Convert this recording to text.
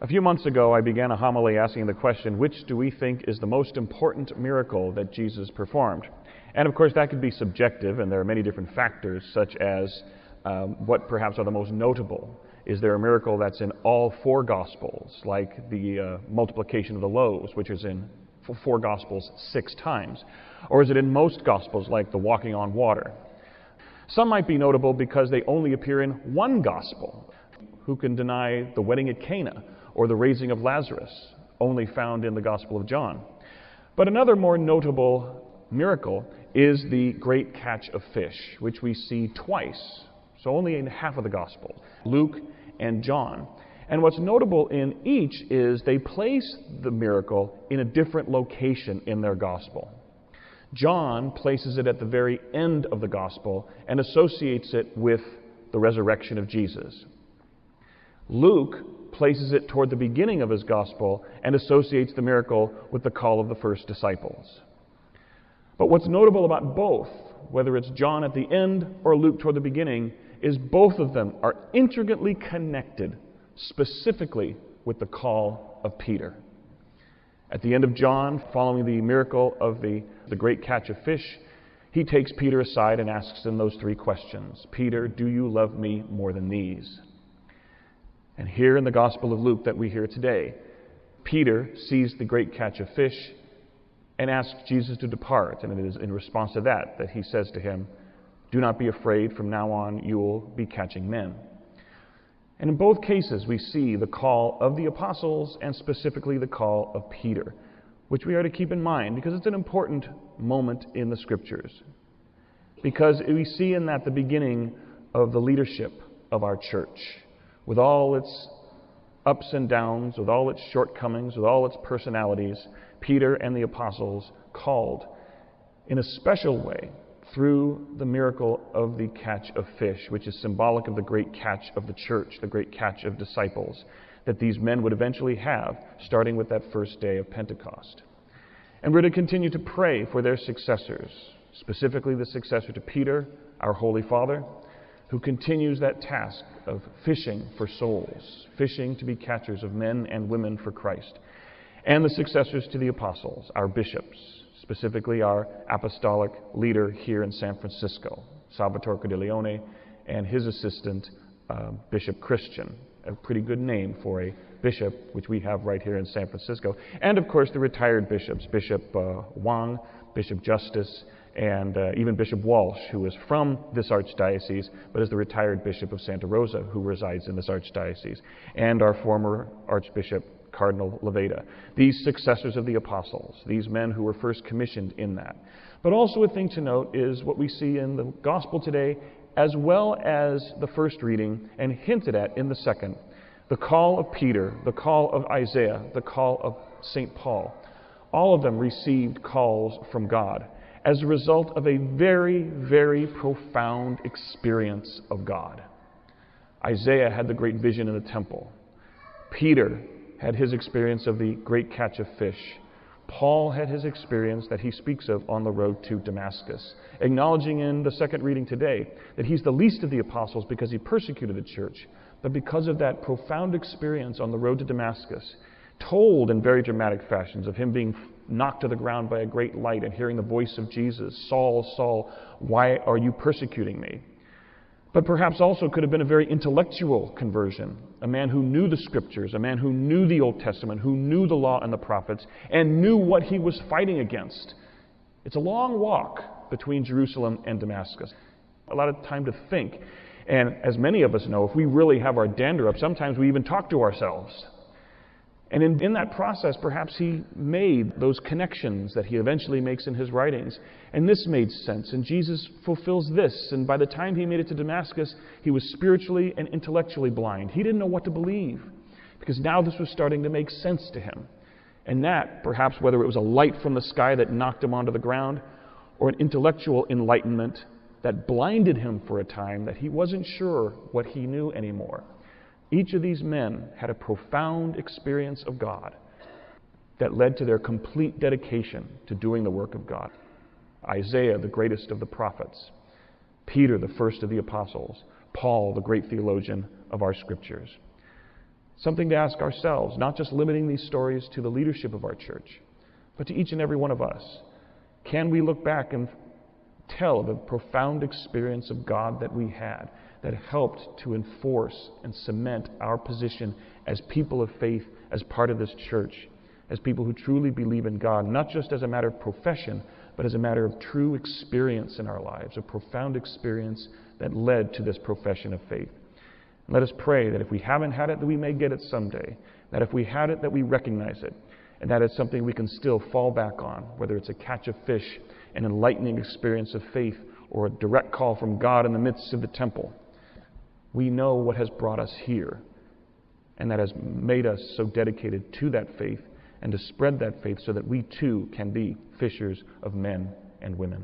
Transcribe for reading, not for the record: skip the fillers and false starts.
A few months ago, I began a homily asking the question, which do we think is the most important miracle that Jesus performed? And of course, that could be subjective, and there are many different factors, such as what perhaps are the most notable. Is there a miracle that's in all four Gospels, like the multiplication of the loaves, which is in four Gospels 6 times? Or is it in most Gospels, like the walking on water? Some might be notable because they only appear in one Gospel. Who can deny the wedding at Cana or the raising of Lazarus, only found in the Gospel of John? But another more notable miracle is the great catch of fish, which we see twice, so only in half of the Gospel, Luke and John. And what's notable in each is they place the miracle in a different location in their Gospel. John places it at the very end of the Gospel and associates it with the resurrection of Jesus. Luke places it toward the beginning of his Gospel and associates the miracle with the call of the first disciples. But what's notable about both, whether it's John at the end or Luke toward the beginning, is both of them are intricately connected, specifically with the call of Peter. At the end of John, following the miracle of the great catch of fish, he takes Peter aside and asks him those 3 questions. Peter, do you love me more than these? And here in the Gospel of Luke that we hear today, Peter sees the great catch of fish and asks Jesus to depart. And it is in response to that he says to him, do not be afraid, from now on you will be catching men. And in both cases we see the call of the apostles and specifically the call of Peter, which we are to keep in mind because it's an important moment in the Scriptures. Because we see in that the beginning of the leadership of our church, with all its ups and downs, with all its shortcomings, with all its personalities, Peter and the apostles called in a special way through the miracle of the catch of fish, which is symbolic of the great catch of the church, the great catch of disciples, that these men would eventually have, starting with that first day of Pentecost. And we're to continue to pray for their successors, specifically the successor to Peter, our Holy Father, who continues that task of fishing for souls, fishing to be catchers of men and women for Christ, and the successors to the apostles, our bishops, specifically our apostolic leader here in San Francisco, Salvatore Cordileone, and his assistant, Bishop Christian, a pretty good name for a bishop, which we have right here in San Francisco, and of course the retired bishops, Bishop Wang, Bishop Justice, and even Bishop Walsh, who is from this archdiocese, but is the retired Bishop of Santa Rosa, who resides in this archdiocese, and our former Archbishop, Cardinal Leveda. These successors of the apostles, these men who were first commissioned in that. But also a thing to note is what we see in the Gospel today, as well as the first reading, and hinted at in the second, the call of Peter, the call of Isaiah, the call of St. Paul. All of them received calls from God as a result of a very, very profound experience of God. Isaiah had the great vision in the temple. Peter had his experience of the great catch of fish. Paul had his experience that he speaks of on the road to Damascus, acknowledging in the second reading today that he's the least of the apostles because he persecuted the church, but because of that profound experience on the road to Damascus, told in very dramatic fashions of him being knocked to the ground by a great light and hearing the voice of Jesus, Saul, Saul, why are you persecuting me? But perhaps also could have been a very intellectual conversion, a man who knew the Scriptures, a man who knew the Old Testament, who knew the law and the prophets, and knew what he was fighting against. It's a long walk between Jerusalem and Damascus. A lot of time to think. And as many of us know, if we really have our dander up, sometimes we even talk to ourselves. And in that process, perhaps he made those connections that he eventually makes in his writings. And this made sense. And Jesus fulfills this. And by the time he made it to Damascus, he was spiritually and intellectually blind. He didn't know what to believe, because now this was starting to make sense to him. And that, perhaps whether it was a light from the sky that knocked him onto the ground, or an intellectual enlightenment that blinded him for a time, that he wasn't sure what he knew anymore. Each of these men had a profound experience of God that led to their complete dedication to doing the work of God. Isaiah, the greatest of the prophets. Peter, the first of the apostles. Paul, the great theologian of our Scriptures. Something to ask ourselves, not just limiting these stories to the leadership of our church, but to each and every one of us. Can we look back and tell of a profound experience of God that we had that helped to enforce and cement our position as people of faith, as part of this church, as people who truly believe in God, not just as a matter of profession, but as a matter of true experience in our lives, a profound experience that led to this profession of faith. And let us pray that if we haven't had it, that we may get it someday, that if we had it, that we recognize it, and that it's something we can still fall back on, whether it's a catch of fish, an enlightening experience of faith, or a direct call from God in the midst of the temple. We know what has brought us here, and that has made us so dedicated to that faith and to spread that faith so that we too can be fishers of men and women.